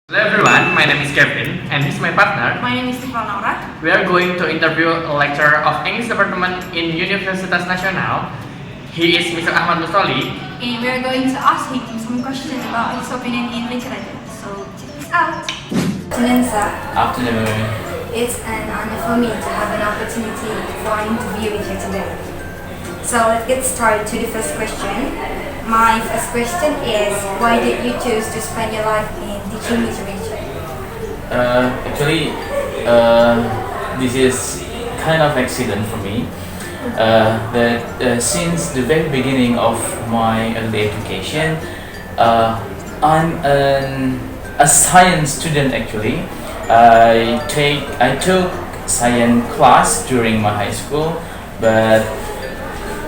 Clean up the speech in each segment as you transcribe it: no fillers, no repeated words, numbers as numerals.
Hello everyone, my name is Kevin and he's my partner. My name is Thifal Naura. We are going to interview a lecturer of English Department in Universitas Nasional. He is Mr. Ahmad Musalih. And we are going to ask him some questions about his opinion in literature. So check this out. Afternoon, sir. Afternoon. It's an honor for me to have an opportunity for an interview with you today. So let's get started to the first question. My first question is, why did you choose to spend your life in teaching literature? Actually, this is kind of accident for me. That since the very beginning of my early education, I'm a science student. Actually, I took science class during my high school, but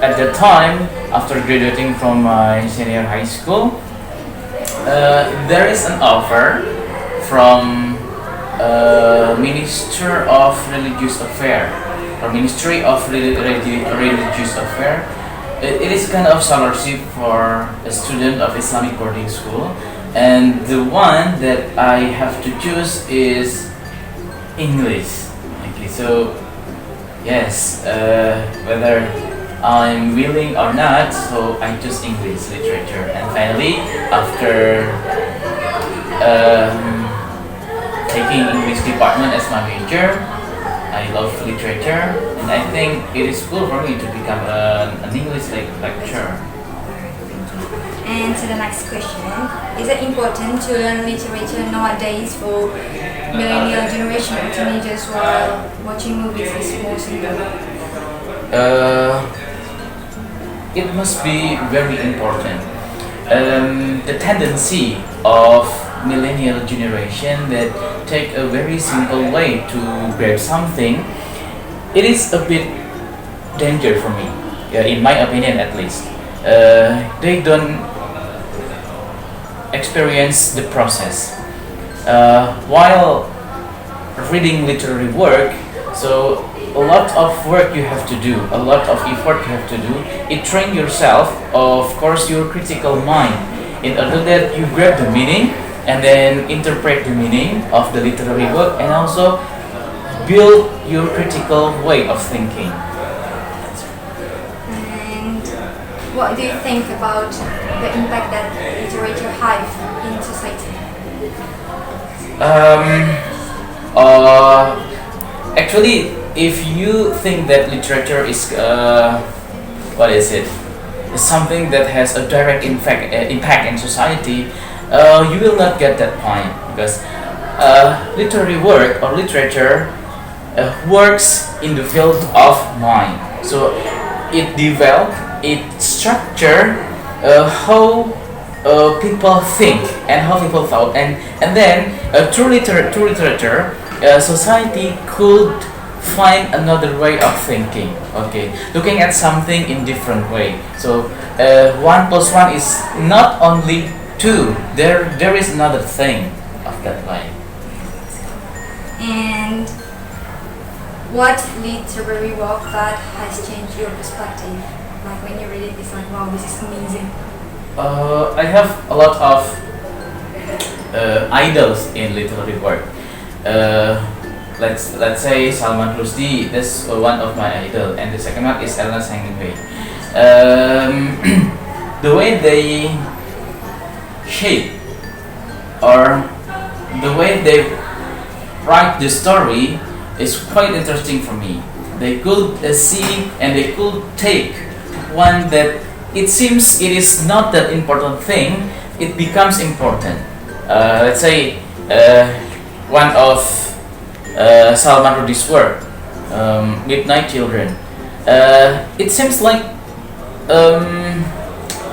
at that time, after graduating from my senior high school, there is an offer from Minister of Religious Affairs or Ministry of Religious Affairs. It is kind of scholarship for a student of Islamic boarding school, and the one that I have to choose is English. Okay, so yes, whether I'm willing or not, so I choose English literature. And finally, after taking English department as my major, I love literature, and I think it is cool for me to become an English lecturer. And to the next question, is it important to learn literature nowadays for millennial generation or teenagers while watching movies is more simple? It must be very important. The tendency of millennial generation that take a very simple way to grab something, it is a bit danger for me, in my opinion at least. They don't experience the process. While reading literary work, so a lot of work you have to do, a lot of effort you have to do. It train yourself, of course, your critical mind, in order that you grab the meaning and then interpret the meaning of the literary work, and also build your critical way of thinking. And what do you think about the impact that literature has in society? Actually, if you think that literature is is something that has a direct impact in society, you will not get that point, because literary work or literature works in the field of mind. So it develop, it structure how people think and how people thought, and then through literature, society could find another way of thinking. Okay, looking at something in different way. So 1+1 is not only 2. There is another thing of that way. And what literary work that has changed your perspective? Like when you read it, it's like, wow, this is amazing. I have a lot of idols in literary work. Let's say Salman Rushdie. That's one of my idol, and the second one is Ernest Hemingway. The way they shape, or the way they write the story, is quite interesting for me. They could see and they could take one that it seems it is not that important thing, it becomes important. Let's say one of Salman Rushdii's work, Midnight Children. It seems like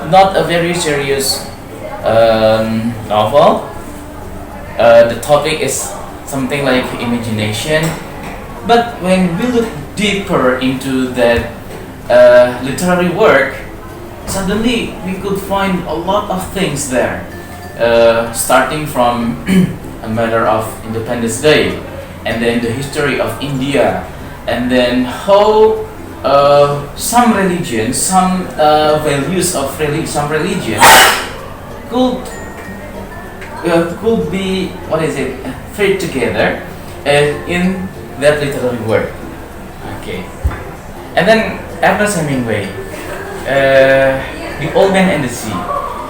not a very serious novel. The topic is something like imagination, but when we look deeper into that literary work, suddenly we could find a lot of things there, starting from a matter of Independence Day, and then the history of India, and then how some religions, some values of some religions could could be fit together in that literary work. Okay, and then Ernest Hemingway, The Old Man and the Sea,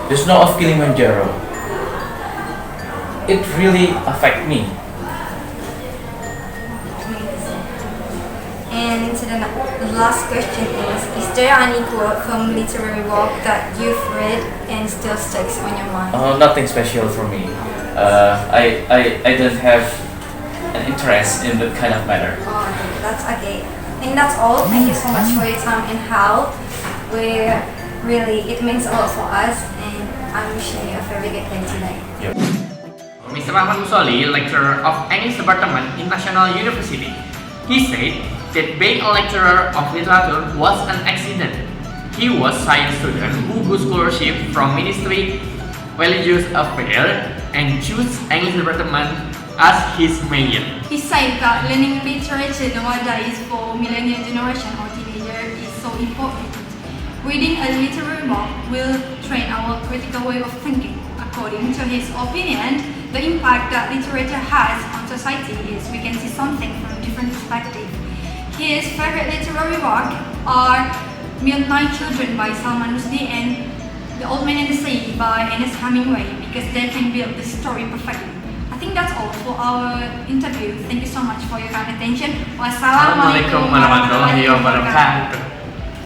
The Snow of Kilimanjaro. It really affected me. And the last question is there any quote from literary work that you've read and still sticks on your mind? Nothing special for me. I don't have an interest in that kind of matter. Oh, okay, that's okay. I think that's all. Thank you so much for your time and help. It means a lot for us, and I'm wishing you a very good day today. Yep. Mr. Ahmad Musalih, lecturer of English Department in National University, he said that being a lecturer of literature was an accident. He was a science student who got scholarship from Ministry Religious Affairs and chose English Department as his major. He said that learning literature nowadays for millennial generation or teenager is so important. Reading a literary book will train our critical way of thinking. According to his opinion, the impact that literature has on society is we can see something from a different perspective. His favorite literary work are Midnight Children by Salman Rushdie and The Old Man and the Sea by Ernest Hemingway because they can build the story perfectly. I think that's all for our interview. Thank you so much for your kind attention. Wassalamualaikum Assalamualaikum warahmatullahi wabarakatuh.